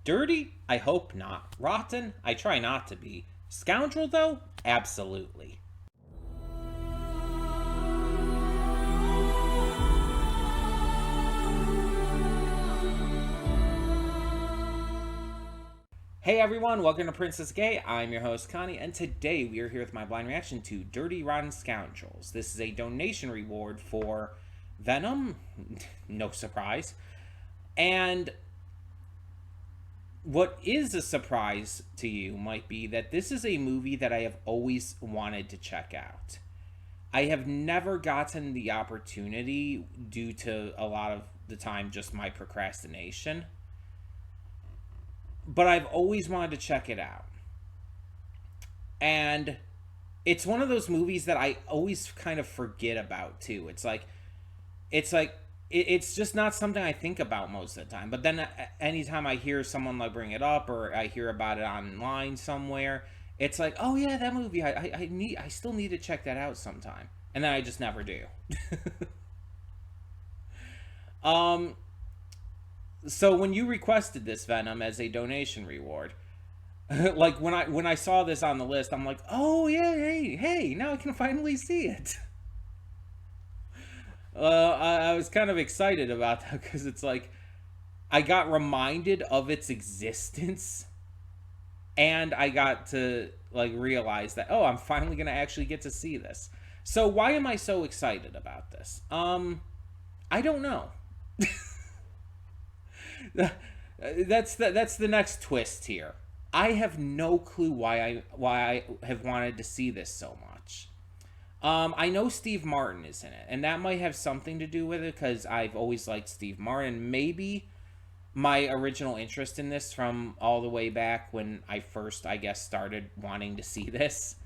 Dirty? I hope not. Rotten? I try not to be. Scoundrel, though? Absolutely. Hey everyone, welcome to Princess Gay. I'm your host Connie, and today we are here with my blind reaction to Dirty Rotten Scoundrels. This is a donation reward for Venom, no surprise. And what is a surprise to you might be that this is a movie that I have always wanted to check out. I have never gotten the opportunity due to a lot of the time just my procrastination. But I've always wanted to check it out. And it's one of those movies that I always kind of forget about too. It's just not something I think about most of the time. But then anytime I hear someone like bring it up or I hear about it online somewhere, it's like, oh yeah, that movie. I still need to check that out sometime. And then I just never do. So when you requested this Venom as a donation reward, like when I saw this on the list, I'm like, oh yeah, hey, now I can finally see it. I was kind of excited about that because it's like I got reminded of its existence, and I got to like realize that, oh, I'm finally gonna actually get to see this. So why am I so excited about this? I don't know. That's the next twist here. I have no clue why I have wanted to see this so much. I know Steve Martin is in it, and that might have something to do with it because I've always liked Steve Martin. Maybe my original interest in this from all the way back when I first, I guess, started wanting to see this.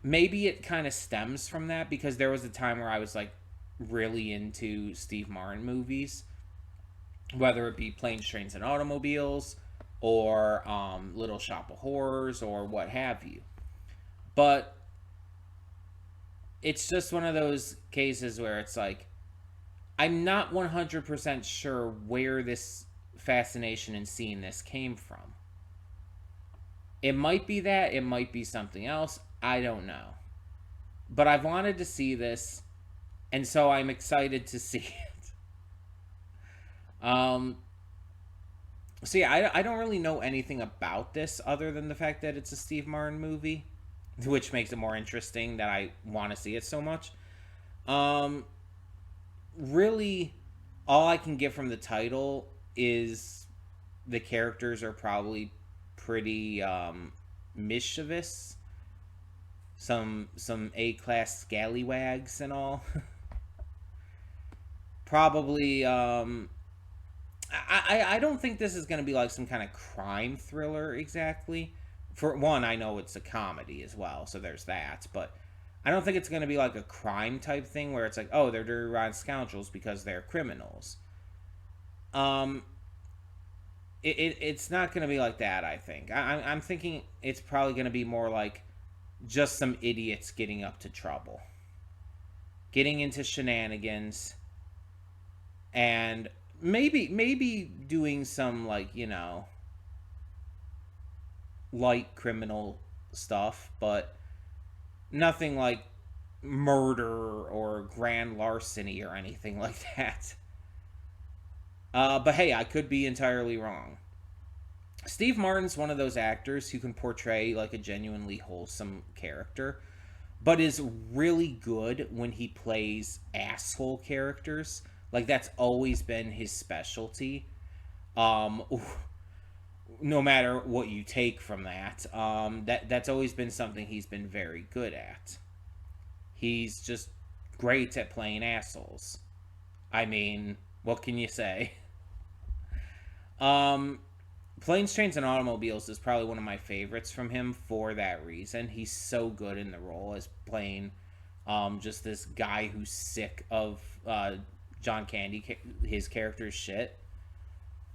Maybe it kind of stems from that because there was a time where I was like really into Steve Martin movies, whether it be Planes, Trains, and Automobiles or Little Shop of Horrors or what have you. But it's just one of those cases where it's like, I'm not 100% sure where this fascination in seeing this came from. It might be that, it might be something else, I don't know. But I've wanted to see this, and so I'm excited to see it. So yeah, I don't really know anything about this other than the fact that it's a Steve Martin movie, which makes it more interesting that I want to see it so much. Really, all I can get from the title is the characters are probably pretty mischievous. Some A-class scallywags and all. Probably I don't think this is going to be like some kind of crime thriller exactly. For one, I know it's a comedy as well, so there's that. But I don't think it's going to be like a crime type thing where it's like, oh, they're dirty rotten scoundrels because they're criminals. It's not going to be like that, I think. I'm thinking it's probably going to be more like just some idiots getting up to trouble. Getting into shenanigans. And maybe doing some, like, you know, light criminal stuff, but nothing like murder or grand larceny or anything like that. But hey, I could be entirely wrong. Steve Martin's one of those actors who can portray like a genuinely wholesome character, but is really good when he plays asshole characters. Like, that's always been his specialty. No matter what you take from that, that's always been something he's been very good at. He's just great at playing assholes. I mean, what can you say? Planes, Trains, and Automobiles is probably one of my favorites from him for that reason. He's so good in the role as playing just this guy who's sick of John Candy, his character's shit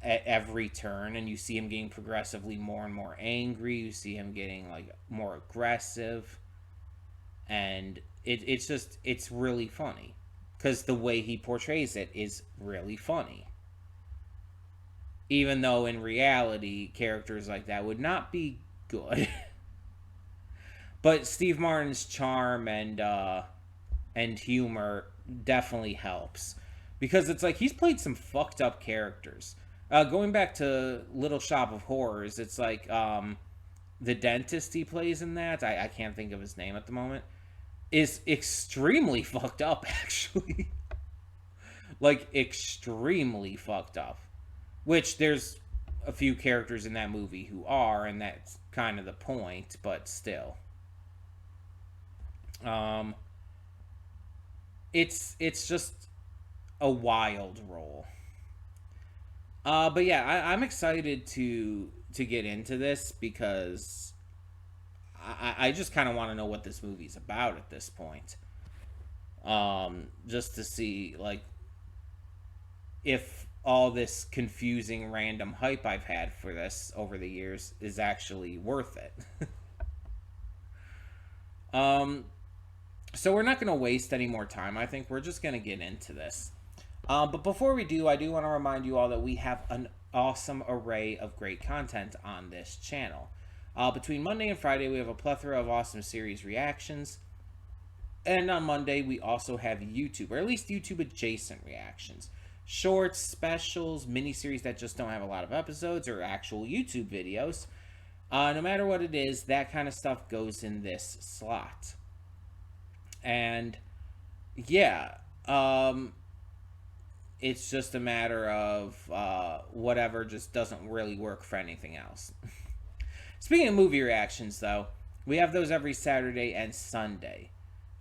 at every turn, and you see him getting progressively more and more angry. You see him getting like more aggressive, and it's really funny because the way he portrays it is really funny. even though in reality, characters like that would not be good. But Steve Martin's charm and humor definitely helps because it's like he's played some fucked up characters. Going back to Little Shop of Horrors, it's like the dentist he plays in that. I can't think of his name at the moment. Is extremely fucked up, actually. Like extremely fucked up. Which there's a few characters in that movie who are, and that's kind of the point. But still, um, it's just a wild role. But yeah, I'm excited to get into this because I just kind of want to know what this movie's about at this point. Just to see like if all this confusing random hype I've had for this over the years is actually worth it. um, so we're not going to waste any more time. I think we're just going to get into this. But before we do, I do want to remind you all that we have an awesome array of great content on this channel. Between Monday and Friday, we have a plethora of awesome series reactions. And on Monday, we also have YouTube, or at least YouTube adjacent reactions. Shorts, specials, miniseries that just don't have a lot of episodes, or actual YouTube videos. No matter what it is, that kind of stuff goes in this slot. And yeah, it's just a matter of whatever just doesn't really work for anything else. Speaking of movie reactions, though, we have those every Saturday and Sunday.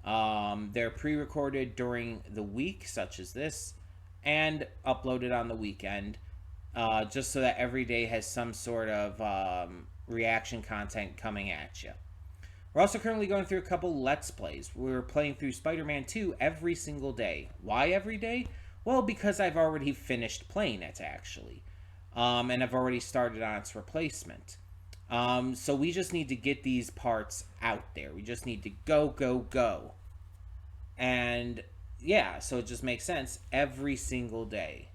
They're pre-recorded during the week, such as this, and uploaded on the weekend, just so that every day has some sort of reaction content coming at you. We're also currently going through a couple Let's Plays. We're playing through Spider-Man 2 every single day. Why every day? Well, because I've already finished playing it, actually. And I've already started on its replacement. So we just need to get these parts out there. We just need to go. And yeah, so it just makes sense. Every single day,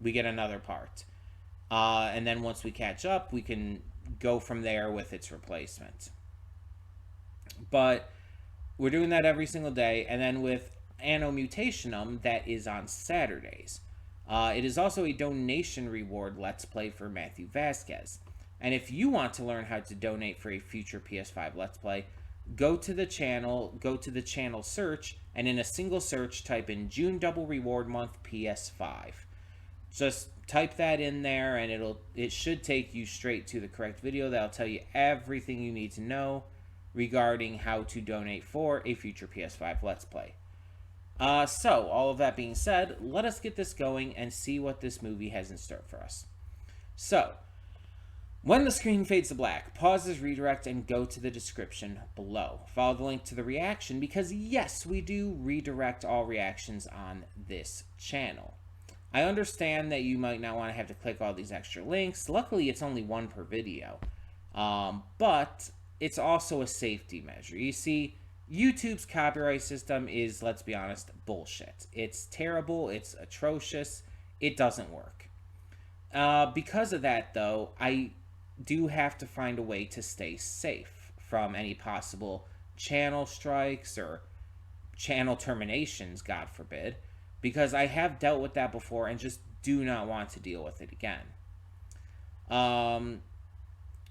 we get another part. And then once we catch up, we can go from there with its replacement. But we're doing that every single day. And then with Anno Mutationum, that is on Saturdays. It is also a donation reward Let's Play for Matthew Vasquez. And if you want to learn how to donate for a future PS5 Let's Play, go to the channel search, and in a single search, type in June Double Reward Month PS5. Just type that in there, and it should take you straight to the correct video that'll tell you everything you need to know regarding how to donate for a future PS5 Let's Play. So, all of that being said, let us get this going and see what this movie has in store for us. So, when the screen fades to black, pause this redirect and go to the description below. Follow the link to the reaction because, yes, we do redirect all reactions on this channel. I understand that you might not want to have to click all these extra links. Luckily, it's only one per video. But it's also a safety measure. You see, YouTube's copyright system is, let's be honest, bullshit. It's terrible. It's atrocious. It doesn't work. Because of that, though, I do have to find a way to stay safe from any possible channel strikes or channel terminations, God forbid, because I have dealt with that before and just do not want to deal with it again.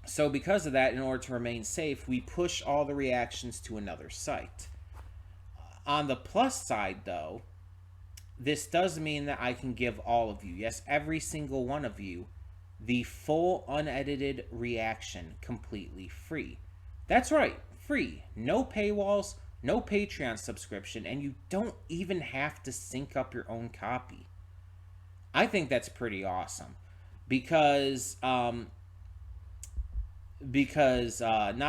So because of that, in order to remain safe, we push all the reactions to another site. On the plus side, though, this does mean that I can give all of you, yes, every single one of you, the full unedited reaction completely free. That's right, free. No paywalls, no Patreon subscription, and you don't even have to sync up your own copy. I think that's pretty awesome because not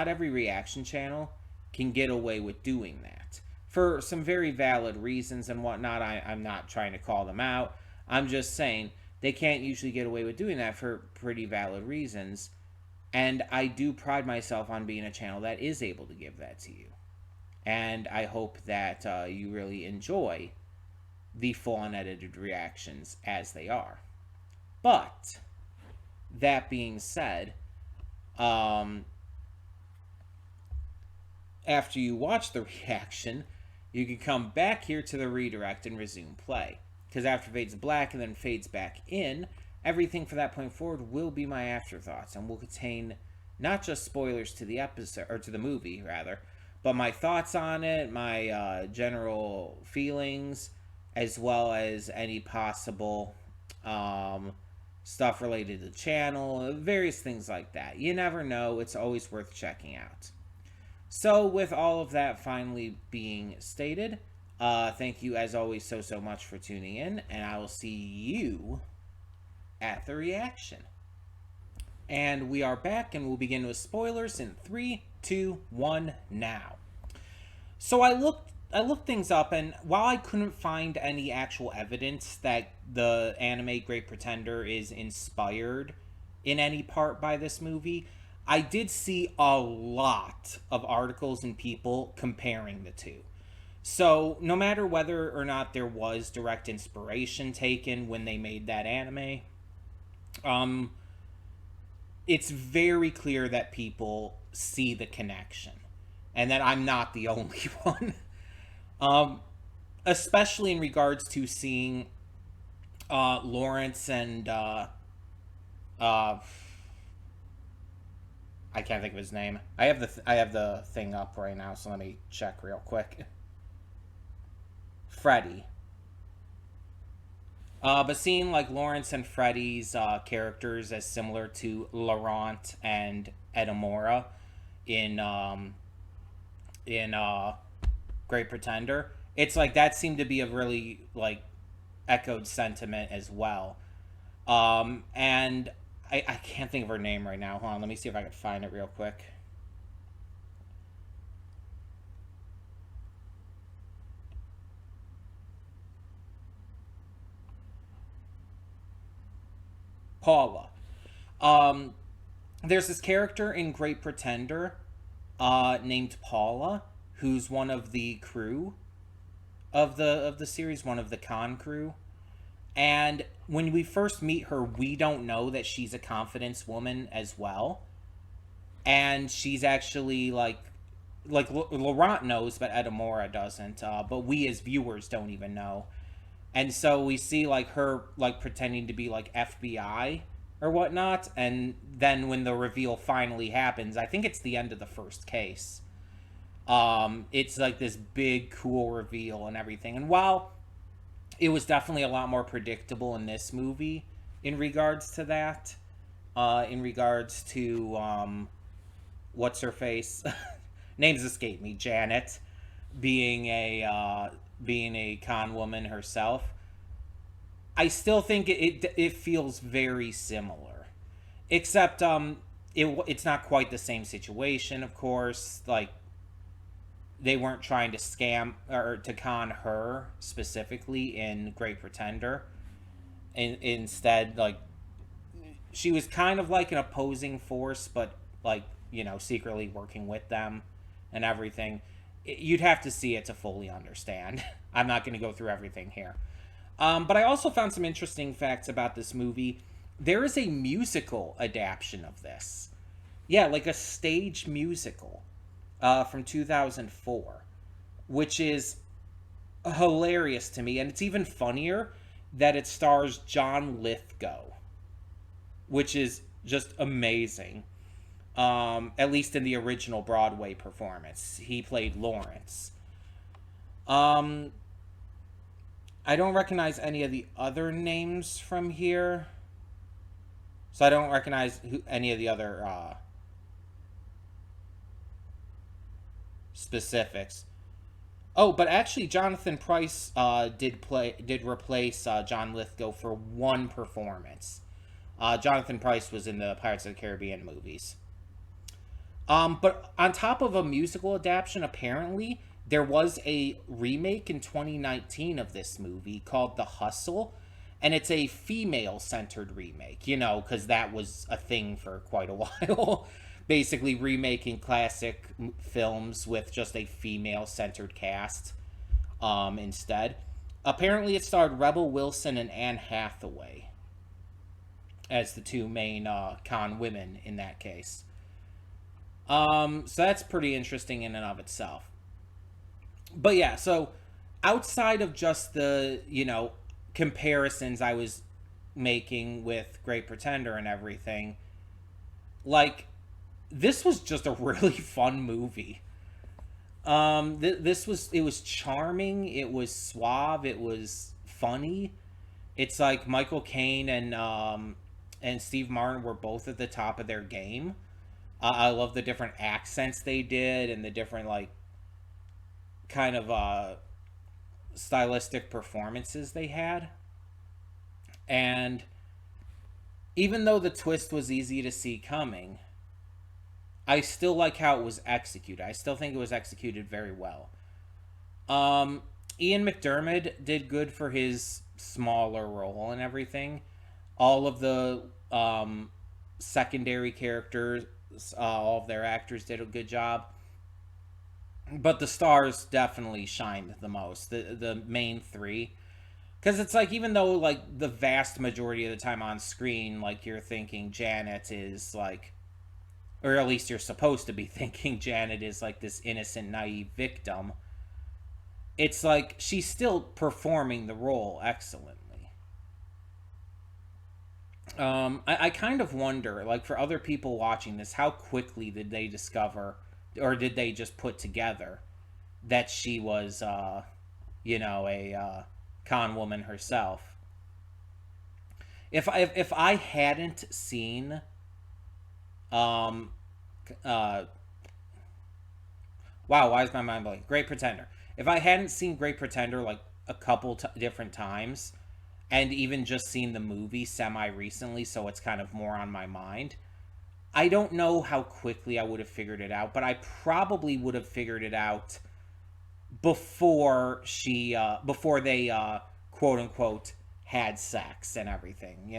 every reaction channel can get away with doing that. For some very valid reasons and whatnot, I'm not trying to call them out. I'm just saying they can't usually get away with doing that for pretty valid reasons. And I do pride myself on being a channel that is able to give that to you. And I hope that you really enjoy the full unedited reactions as they are. But That being said, um, after you watch the reaction, you can come back here to the redirect and resume play. Because after fades black and then fades back in, everything from that point forward will be my afterthoughts and will contain not just spoilers to the episode, or to the movie rather, but my thoughts on it, my general feelings, as well as any possible um, stuff related to the channel, various things like that. You never know, it's always worth checking out. So, with all of that finally being stated, thank you as always so much for tuning in, and I will see you at the reaction. And we are back, and we'll begin with spoilers in 3, 2, 1, now. So I looked things up, and while I couldn't find any actual evidence that the anime Great Pretender is inspired in any part by this movie, I did see a lot of articles and people comparing the two. So, no matter whether or not there was direct inspiration taken when they made that anime, um, it's very clear that people see the connection, and that I'm not the only one. um, Especially in regards to seeing Lawrence and uh, I can't think of his name. I have the thing up right now, so let me check real quick. Freddy. But seeing like Lawrence and Freddy's characters as similar to Laurent and Edamora in Great Pretender, it's like that seemed to be a really like echoed sentiment as well. And I can't think of her name right now. Hold on, let me see if I can find it real quick. Paula. Um, there's this character in Great Pretender named Paula, who's one of the crew of the series, one of the con crew. And when we first meet her, we don't know that she's a confidence woman as well. And she's actually Laurent knows, but Edamora doesn't. But we as viewers don't even know. And so we see like her like pretending to be like FBI or whatnot, and then when the reveal finally happens, I think it's the end of the first case. It's like this big cool reveal and everything. And while it was definitely a lot more predictable in this movie in regards to that, in regards to what's her face, names escape me, Janet being a con woman herself. I still think it feels very similar, except it's not quite the same situation. Of course, like they weren't trying to scam or to con her specifically in Great Pretender. Instead, like she was kind of like an opposing force, but like secretly working with them and everything. You'd have to see it to fully understand. I'm not going to go through everything here. But I also found some interesting facts about this movie. There is a musical adaptation of this. Yeah, like a stage musical from 2004, which is hilarious to me. And it's even funnier that it stars John Lithgow, which is just amazing. At least in the original Broadway performance, he played Lawrence. Um, I don't recognize any of the other names from here, so I don't recognize any of the other specifics. Oh, but actually, Jonathan Pryce did replace John Lithgow for one performance. Jonathan Pryce was in the Pirates of the Caribbean movies. But on top of a musical adaptation, apparently there was a remake in 2019 of this movie called The Hustle, and it's a female-centered remake. Because that was a thing for quite a while. Basically remaking classic films with just a female-centered cast instead. Apparently it starred Rebel Wilson and Anne Hathaway. as the two main con women in that case. So that's pretty interesting in and of itself. But yeah, so outside of just the, comparisons I was making with Great Pretender and everything, like, this was just a really fun movie. This was, it was charming, it was suave, it was funny. It's like Michael Caine and Steve Martin were both at the top of their game. I love the different accents they did and the different like kind of stylistic performances they had. And even though the twist was easy to see coming, I still like how it was executed. I still think it was executed very well. Um, Ian McDermott did good for his smaller role and everything. All of the secondary characters, all of their actors did a good job. But the stars definitely shined the most. The main three, because it's like even though like the vast majority of the time on screen, like you're thinking Janet is like, or at least you're supposed to be thinking Janet is like this innocent, naive victim. It's like she's still performing the role excellently. I kind of wonder, like for other people watching this, how quickly did they discover, or did they just put together that she was, a con woman herself? If I hadn't seen, um, uh, wow, why is my mind blank? Great Pretender. If I hadn't seen Great Pretender like a couple different times, and even just seen the movie semi recently, so it's kind of more on my mind, I don't know how quickly I would have figured it out, but I probably would have figured it out before they quote unquote had sex and everything,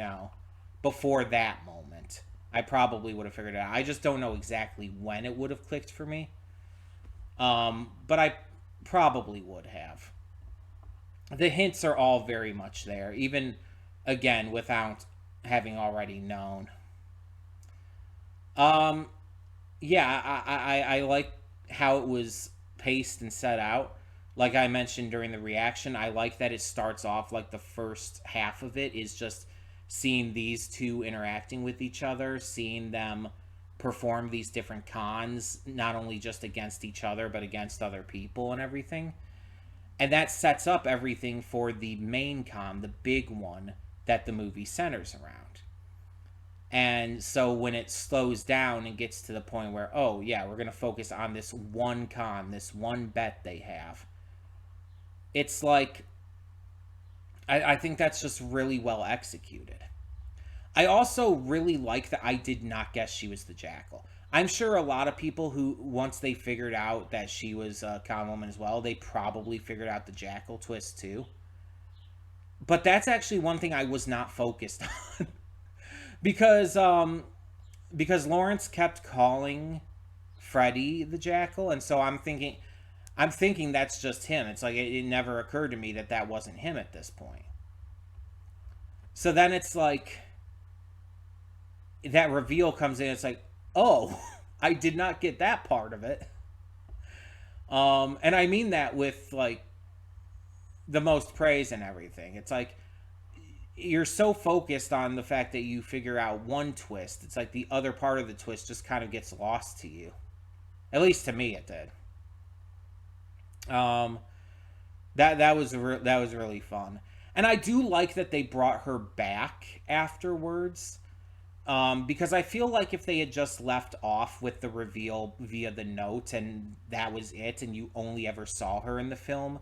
before that moment. I probably would have figured it out. I just don't know exactly when it would have clicked for me. But I probably would have. The hints are all very much there, even again without having already known. Um, yeah, I like how it was paced and set out. Like I mentioned during the reaction, I like that it starts off like the first half of it is just seeing these two interacting with each other, seeing them perform these different cons, not only just against each other, but against other people and everything. And that sets up everything for the main con, the big one that the movie centers around. And so when it slows down and gets to the point where, oh, yeah, we're going to focus on this one con, this one bet they have, it's like, I think that's just really well executed. I also really like that I did not guess she was the Jackal. I'm sure a lot of people who, once they figured out that she was a con woman as well, they probably figured out the Jackal twist too. But that's actually one thing I was not focused on. because because Lawrence kept calling Freddy the Jackal, and so I'm thinking that's just him. It's like it never occurred to me that that wasn't him at this point. So then it's like that reveal comes in. It's like, oh, I did not get that part of it. And I mean that with like the most praise and everything. It's like you're so focused on the fact that you figure out one twist. It's like the other part of the twist just kind of gets lost to you. At least to me, it did. Um, that was really fun, and I do like that they brought her back afterwards. Because I feel like if they had just left off with the reveal via the note and that was it, and you only ever saw her in the film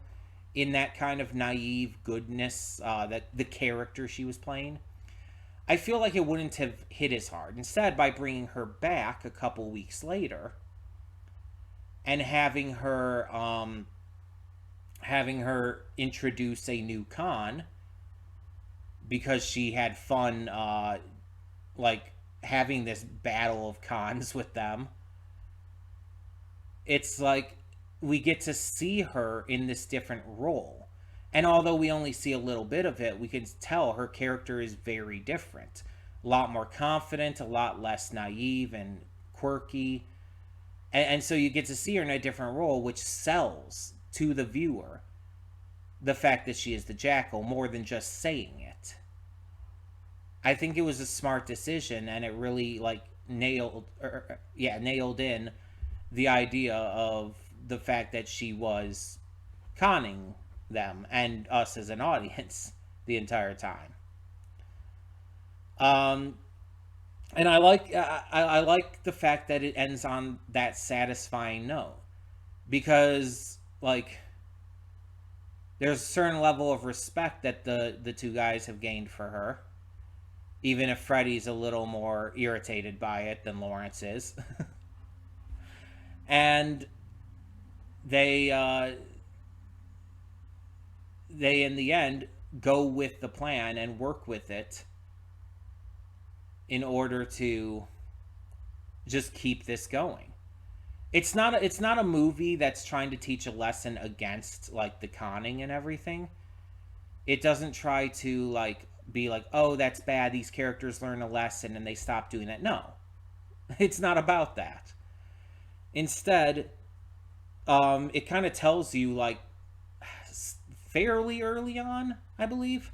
in that kind of naive goodness that the character she was playing, I feel like it wouldn't have hit as hard. Instead, by bringing her back a couple weeks later and having her introduce a new con because she had fun like having this battle of cons with them. It's like we get to see her in this different role. And although we only see a little bit of it, we can tell her character is very different. a lot more confident, a lot less naive and quirky. And so you get to see her in a different role, which sells to the viewer the fact that she is the Jackal more than just saying it. I think it was a smart decision, and it really like nailed in the idea of the fact that she was conning them and us as an audience the entire time. Um, and I like the fact that it ends on that satisfying note because like there's a certain level of respect that the two guys have gained for her, even if Freddie's a little more irritated by it than Lawrence is. And they they in the end go with the plan and work with it in order to just keep this going. It's not a movie that's trying to teach a lesson against like the conning and everything. It doesn't try to like be like, "Oh, that's bad. These characters learn a lesson and they stop doing that." No. It's not about that. Instead, it kind of tells you like fairly early on, I believe,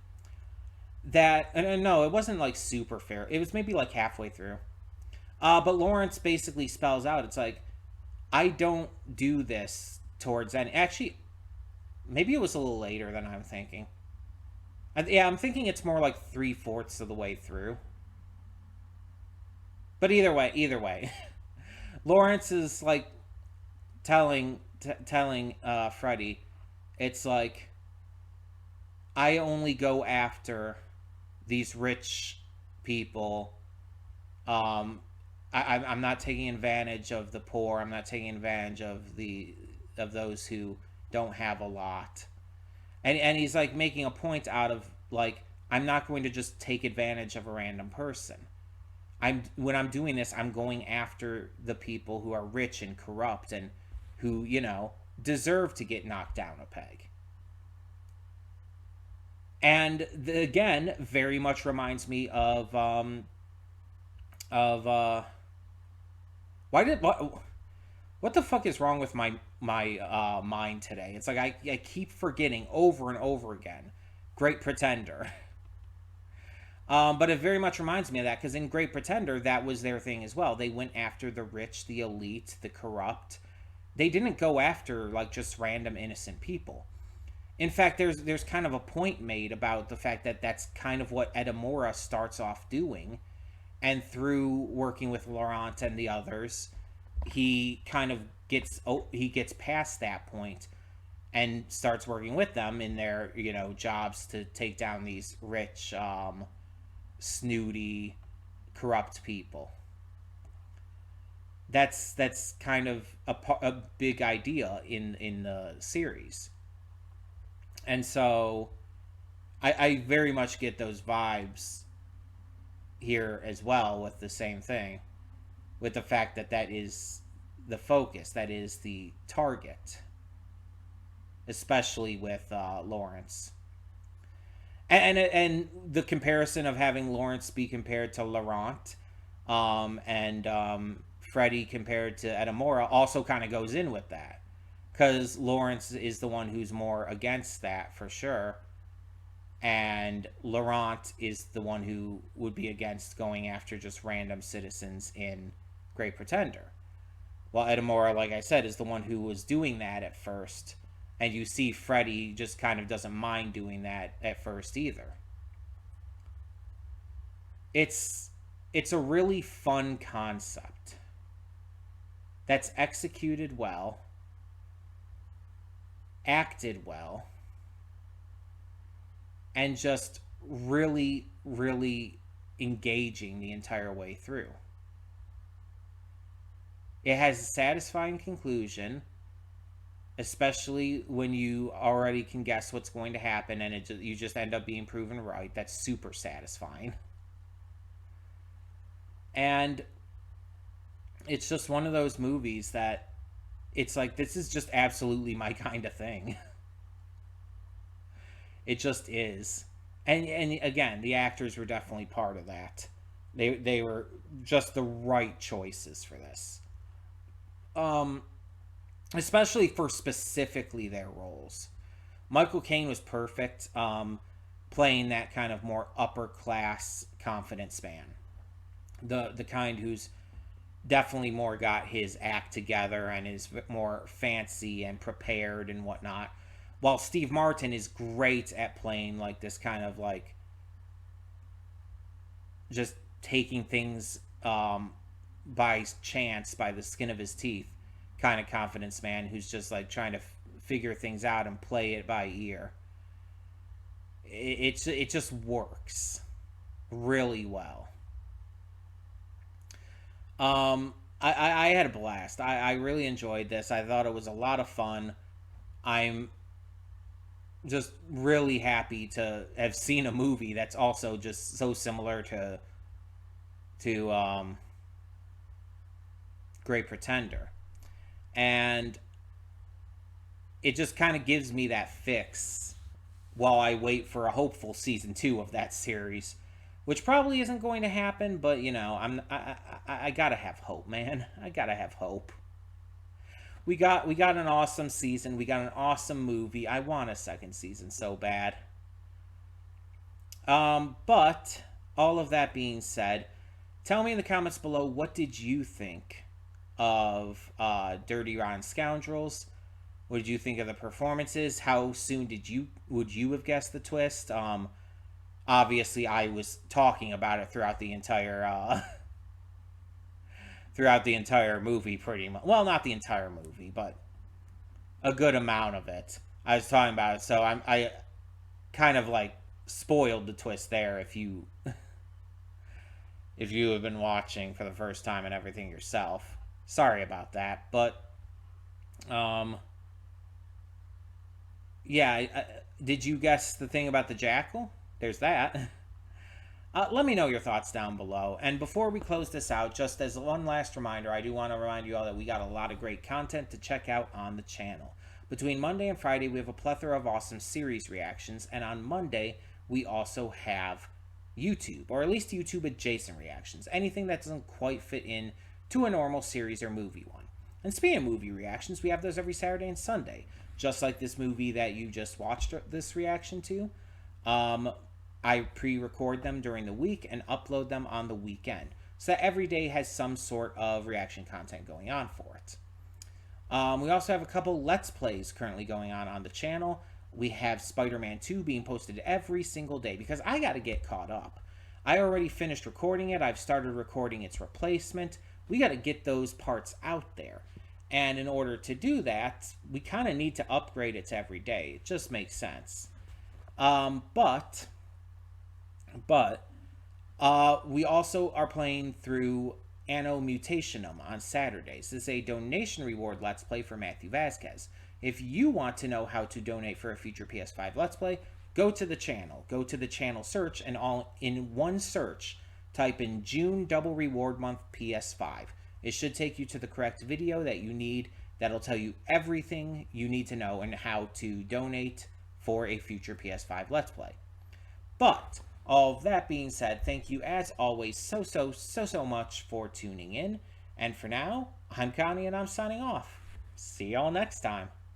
that and no, it wasn't like super fair. It was maybe like halfway through. But Lawrence basically spells out, it's like, I don't do this towards any. Actually, maybe it was a little later than I'm thinking. Yeah, I'm thinking it's more like 3/4 of the way through. But either way, Lawrence is like telling Freddy, it's like I only go after these rich people. Um, I'm not taking advantage of the poor. I'm not taking advantage of those who don't have a lot. And he's like making a point out of like I'm not going to just take advantage of a random person. When I'm doing this, I'm going after the people who are rich and corrupt and who deserve to get knocked down a peg. And again, very much reminds me of what the fuck is wrong with my mind today? It's like I keep forgetting over and over again. Great Pretender. But it very much reminds me of that because in Great Pretender, that was their thing as well. They went after the rich, the elite, the corrupt. They didn't go after like just random innocent people. In fact, there's kind of a point made about the fact that that's kind of what Edamora starts off doing, and through working with Laurent and the others, he kind of gets past that point and starts working with them in their jobs to take down these rich, snooty, corrupt people. That's kind of a big idea in the series, and so I very much get those vibes here as well with the same thing, with the fact that that is the focus, that is the target, especially with Lawrence. And the comparison of having Lawrence be compared to Laurent, and Freddy compared to Edamora also kind of goes in with that, because Lawrence is the one who's more against that for sure, and Laurent is the one who would be against going after just random citizens in Great Pretender. While Edamora, like I said, is the one who was doing that at first, and you see Freddy just kind of doesn't mind doing that at first either. It's a really fun concept that's executed well, acted well, and just really, really engaging the entire way through. It has a satisfying conclusion, especially when you already can guess what's going to happen and you just end up being proven right. That's super satisfying. And it's just one of those movies that it's like, this is just absolutely my kind of thing. It just is. And again, the actors were definitely part of that. They were just the right choices for this. Um, Especially for specifically their roles. Michael Caine was perfect, playing that kind of more upper class confidence man, the kind who's definitely more got his act together and is more fancy and prepared and whatnot. While Steve Martin is great at playing like this kind of like just taking things by chance, by the skin of his teeth, kind of confidence man who's just like trying to figure things out and play it by ear. It just works really well. I had a blast. I really enjoyed this. I thought it was a lot of fun. I'm just really happy to have seen a movie that's also just so similar to Great Pretender, and it just kind of gives me that fix while I wait for a hopeful season two of that series, which probably isn't going to happen. But you know, I gotta have hope, man. I gotta have hope. We got an awesome season. We got an awesome movie. I want a second season so bad. But all of that being said, tell me in the comments below, what did you think of Dirty Rotten Scoundrels? What did you think of the performances? How soon would you have guessed the twist? Obviously, I was talking about it throughout the entire throughout the entire movie, pretty much. Well, not the entire movie, but a good amount of it. I was talking about it, so I kind of like spoiled the twist there if you have been watching for the first time and everything yourself. Sorry about that, but um, yeah. Did you guess the thing about the jackal? There's that. Let me know your thoughts down below. And before we close this out, just as one last reminder, I do want to remind you all that we got a lot of great content to check out on the channel. Between Monday and Friday, we have a plethora of awesome series reactions, and on Monday, we also have YouTube, or at least YouTube adjacent reactions, anything that doesn't quite fit in to a normal series or movie one. And speaking of movie reactions, we have those every Saturday and Sunday, just like this movie that you just watched this reaction to. Um, I pre-record them during the week and upload them on the weekend, so that every day has some sort of reaction content going on for it. We also have a couple Let's Plays currently going on the channel. We have Spider-Man 2 being posted every single day because I got to get caught up. I already finished recording it. I've started recording its replacement. We got to get those parts out there. And in order to do that, we kind of need to upgrade it to every day. It just makes sense. But we also are playing through Anno Mutationum on Saturdays. This is a donation reward Let's Play for Matthew Vasquez. If you want to know how to donate for a future PS5 Let's Play, go to the channel. Go to the channel search, and all in one search, type in June Double Reward Month PS5. It should take you to the correct video that you need. That'll tell you everything you need to know and how to donate for a future PS5 Let's Play. But all of that being said, thank you as always so much for tuning in. And for now, I'm Connie and I'm signing off. See y'all next time.